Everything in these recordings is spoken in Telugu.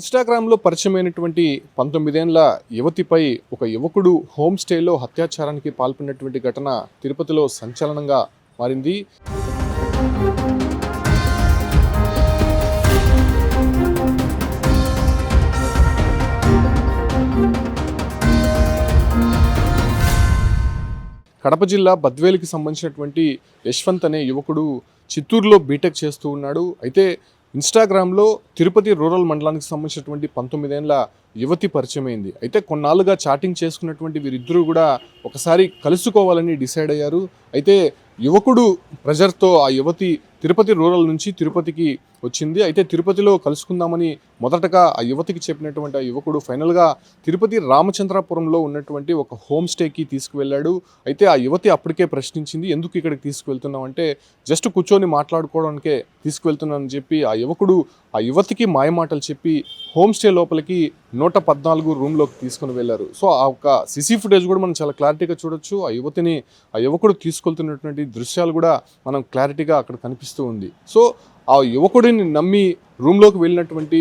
ఇన్స్టాగ్రామ్లో పరిచయమైనటువంటి 19 ఏళ్ల యువతిపై ఒక యువకుడు హోమ్ స్టేలో అత్యాచారానికి పాల్పడినటువంటి ఘటన తిరుపతిలో సంచలనంగా మారింది. కడప జిల్లా బద్వేలుకి సంబంధించినటువంటి యశ్వంత్ అనే యువకుడు చిత్తూరులో బీటెక్ చేస్తూ ఉన్నాడు. అయితే ఇన్స్టాగ్రామ్లో తిరుపతి రూరల్ మండలానికి సంబంధించినటువంటి 19 ఏళ్ల యువతి పరిచయమైంది. అయితే కొన్నాళ్ళుగా చాటింగ్ చేసుకున్నటువంటి వీరిద్దరూ కూడా ఒకసారి కలుసుకోవాలని డిసైడ్ అయ్యారు. అయితే యువకుడు ప్రెజర్తో ఆ యువతి తిరుపతి రూరల్ నుంచి తిరుపతికి వచ్చింది. అయితే తిరుపతిలో కలుసుకుందామని మొదటగా ఆ యువతికి చెప్పినటువంటి ఆ యువకుడు ఫైనల్గా తిరుపతి రామచంద్రాపురంలో ఉన్నటువంటి ఒక హోమ్ స్టేకి తీసుకువెళ్ళాడు. అయితే ఆ యువతి అప్పటికే ప్రశ్నించింది, ఎందుకు ఇక్కడికి తీసుకువెళ్తున్నావు అంటే జస్ట్ కూర్చొని మాట్లాడుకోవడానికే తీసుకువెళ్తున్నానని చెప్పి ఆ యువకుడు ఆ యువతికి మాయమాటలు చెప్పి హోమ్ స్టే లోపలికి 114 రూమ్లోకి తీసుకుని వెళ్ళారు. సో ఆ ఒక సిసి ఫుటేజ్ కూడా మనం చాలా క్లారిటీగా చూడొచ్చు. ఆ యువకుడు తీసుకెళ్తున్నటువంటి దృశ్యాలు కూడా మనం క్లారిటీగా అక్కడ కనిపిస్తూ ఉంది. సో ఆ యువకుడిని నమ్మి రూమ్లోకి వెళ్ళినటువంటి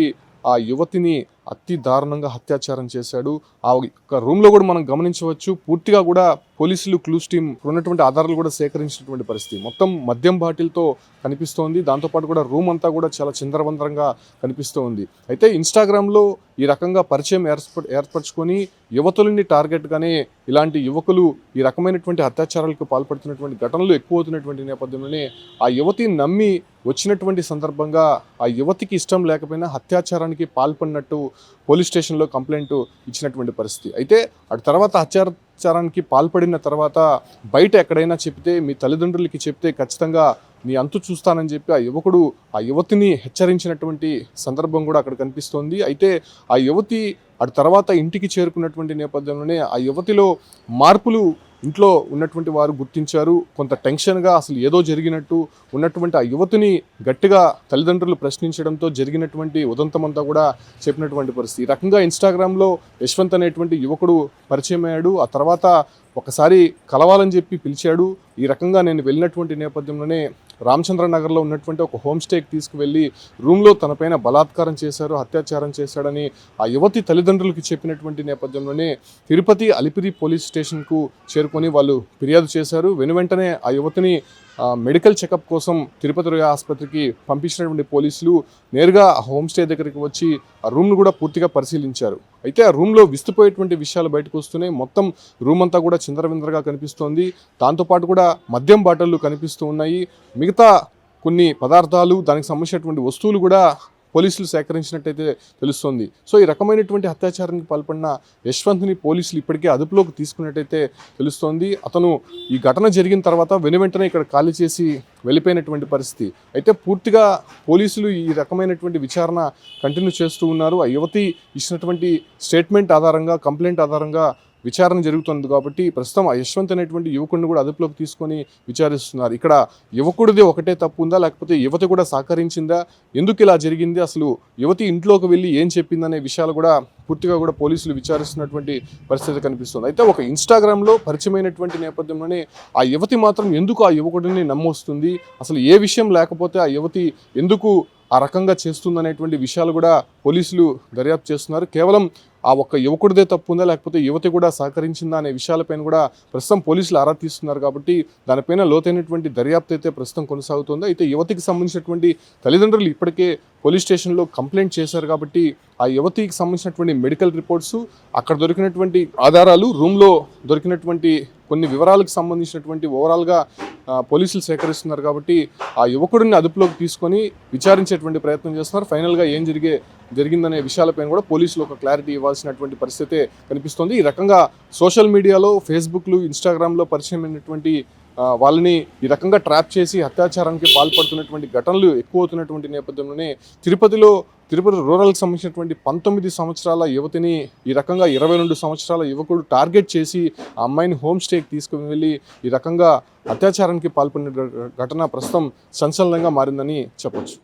ఆ యువతిని అతి దారుణంగా అత్యాచారం చేశాడు. ఆ యొక్క రూమ్లో కూడా మనం గమనించవచ్చు, పూర్తిగా కూడా పోలీసులు క్లూస్ టీమ్ ఉన్నటువంటి ఆధారాలు కూడా సేకరించినటువంటి పరిస్థితి. మొత్తం మద్యం బాటిల్తో కనిపిస్తోంది. దాంతోపాటు కూడా రూమ్ అంతా కూడా చాలా చిందరవందరంగా కనిపిస్తూ ఉంది. అయితే ఇన్స్టాగ్రామ్లో ఈ రకంగా పరిచయం ఏర్పరచుకొని యువతులని టార్గెట్గానే ఇలాంటి యువకులు ఈ రకమైనటువంటి అత్యాచారాలకు పాల్పడుతున్నటువంటి ఘటనలు ఎక్కువ అవుతున్నటువంటి నేపథ్యంలోనే ఆ యువతిని నమ్మి వచ్చినటువంటి సందర్భంగా ఆ యువతికి ఇష్టం లేకపోయినా అత్యాచారానికి పాల్పడినట్టు పోలీస్ స్టేషన్లో కంప్లైంట్ ఇచ్చినటువంటి పరిస్థితి. అయితే అటు తర్వాత అత్యాచారానికి పాల్పడిన తర్వాత బయట ఎక్కడైనా చెప్తే, మీ తల్లిదండ్రులకి చెప్తే ఖచ్చితంగా నీ అంతు చూస్తానని చెప్పి ఆ యువకుడు ఆ యువతిని హెచ్చరించినటువంటి సందర్భం కూడా అక్కడ కనిపిస్తోంది. అయితే ఆ యువతి అటు తర్వాత ఇంటికి చేరుకున్నటువంటి నేపథ్యంలోనే ఆ యువతిలో మార్పులు ఇంట్లో ఉన్నటువంటి వారు గుర్తించారు. కొంత టెన్షన్గా అసలు ఏదో జరిగినట్టు ఉన్నటువంటి ఆ యువతిని గట్టిగా తల్లిదండ్రులు ప్రశ్నించడంతో జరిగినటువంటి ఉదంతమంతా కూడా చెప్పినటువంటి పరిస్థితి. ఈ రకంగా ఇన్స్టాగ్రామ్లో యశ్వంత్ అనేటువంటి యువకుడు పరిచయం అయ్యాడు. ఆ తర్వాత ఒకసారి కలవాలని చెప్పి పిలిచాడు. ఈ రకంగా నేను వెళ్ళినటువంటి నేపథ్యంలోనే రామచంద్రనగర్లో ఉన్నటువంటి ఒక హోమ్ స్టేకి తీసుకువెళ్ళి రూమ్లో తనపైన బలాత్కారం చేశారు, అత్యాచారం చేశాడని ఆ యువతి తల్లిదండ్రులకి చెప్పినటువంటి నేపథ్యంలోనే తిరుపతి అలిపిరి పోలీస్ స్టేషన్కు చేరుకొని వాళ్ళు ఫిర్యాదు చేశారు. వెనువెంటనే ఆ యువతిని మెడికల్ చెకప్ కోసం తిరుపతి ఆసుపత్రికి పంపించినటువంటి పోలీసులు నేరుగా ఆ హోమ్ స్టే దగ్గరికి వచ్చి ఆ రూమ్ను కూడా పూర్తిగా పరిశీలించారు. అయితే ఆ రూమ్లో విస్తుపోయేటువంటి విషయాలు బయటకు వస్తున్నాయి. మొత్తం రూమ్ అంతా కూడా చిందరవిందరగా కనిపిస్తోంది. దాంతోపాటు కూడా మద్యం బాటిళ్ళు కనిపిస్తూ ఉన్నాయి. మిగతా కొన్ని పదార్థాలు, దానికి సంబంధించినటువంటి వస్తువులు కూడా పోలీసులు సేకరించినట్టయితే తెలుస్తోంది. సో ఈ రకమైనటువంటి అత్యాచారానికి పాల్పడిన యశ్వంత్ని పోలీసులు ఇప్పటికే అదుపులోకి తీసుకున్నట్టయితే తెలుస్తోంది. అతను ఈ ఘటన జరిగిన తర్వాత వెనువెంటనే ఇక్కడ ఖాళీ చేసి వెళ్ళిపోయినటువంటి పరిస్థితి. అయితే పూర్తిగా పోలీసులు ఈ రకమైనటువంటి విచారణ కంటిన్యూ చేస్తూ ఉన్నారు. ఆ యువతి ఇచ్చినటువంటి స్టేట్మెంట్ ఆధారంగా, కంప్లైంట్ ఆధారంగా విచారణ జరుగుతుంది కాబట్టి ప్రస్తుతం ఆ యశ్వంత్ అనేటువంటి యువకుడిని కూడా అదుపులోకి తీసుకొని విచారిస్తున్నారు. ఇక్కడ యువకుడిది ఒకటే తప్పు ఉందా, లేకపోతే యువతి కూడా సహకరించిందా, ఎందుకు ఇలా జరిగింది, అసలు యువతి ఇంట్లోకి వెళ్ళి ఏం చెప్పిందనే విషయాలు కూడా పూర్తిగా కూడా పోలీసులు విచారిస్తున్నటువంటి పరిస్థితి కనిపిస్తుంది. అయితే ఒక ఇన్స్టాగ్రామ్లో పరిచయమైనటువంటి నేపథ్యంలోనే ఆ యువతి మాత్రం ఎందుకు ఆ యువకుడిని నమ్మొస్తుంది, అసలు ఏ విషయం లేకపోతే ఆ యువతి ఎందుకు ఆ రకంగా చేస్తుందనేటువంటి విషయాలు కూడా పోలీసులు దర్యాప్తు చేస్తున్నారు. కేవలం ఆ ఒక్క యువకుడిదే తప్పు ఉందా, లేకపోతే యువతి కూడా సహకరించిందా అనే విషయాలపైన కూడా ప్రస్తుతం పోలీసులు ఆరా తీస్తున్నారు. కాబట్టి దానిపైన లోతైనటువంటి దర్యాప్తు అయితే ప్రస్తుతం కొనసాగుతుంది. అయితే యువతికి సంబంధించినటువంటి తల్లిదండ్రులు ఇప్పటికే పోలీస్ స్టేషన్లో కంప్లైంట్ చేశారు. కాబట్టి ఆ యువతికి సంబంధించినటువంటి మెడికల్ రిపోర్ట్స్, అక్కడ దొరికినటువంటి ఆధారాలు, రూమ్లో దొరికినటువంటి కొన్ని వివరాలకు సంబంధించినటువంటి ఓవరాల్గా పోలీసులు సేకరిస్తున్నారు. కాబట్టి ఆ యువకుడిని అదుపులోకి తీసుకొని విచారించేటువంటి ప్రయత్నం చేస్తున్నారు. ఫైనల్గా ఏం జరిగిందనే విషయాలపైన కూడా పోలీసులు ఒక క్లారిటీ ఇవ్వాల్సినటువంటి పరిస్థితే కనిపిస్తోంది. ఈ రకంగా సోషల్ మీడియాలో, ఫేస్బుక్లు, ఇన్స్టాగ్రామ్లో పరిచయమైనటువంటి వాళ్ళని ఈ రకంగా ట్రాప్ చేసి అత్యాచారానికి పాల్పడుతున్నటువంటి ఘటనలు ఎక్కువ అవుతున్నటువంటి నేపథ్యంలోనే తిరుపతి రూరల్కి సంబంధించినటువంటి 19 సంవత్సరాల యువతిని ఈ రకంగా 22 సంవత్సరాల యువకుడు టార్గెట్ చేసి ఆ అమ్మాయిని హోమ్ స్టేకి తీసుకుని వెళ్ళి ఈ రకంగా అత్యాచారానికి పాల్పడిన ఘటన ప్రస్తుతం సంచలనంగా మారిందని చెప్పొచ్చు.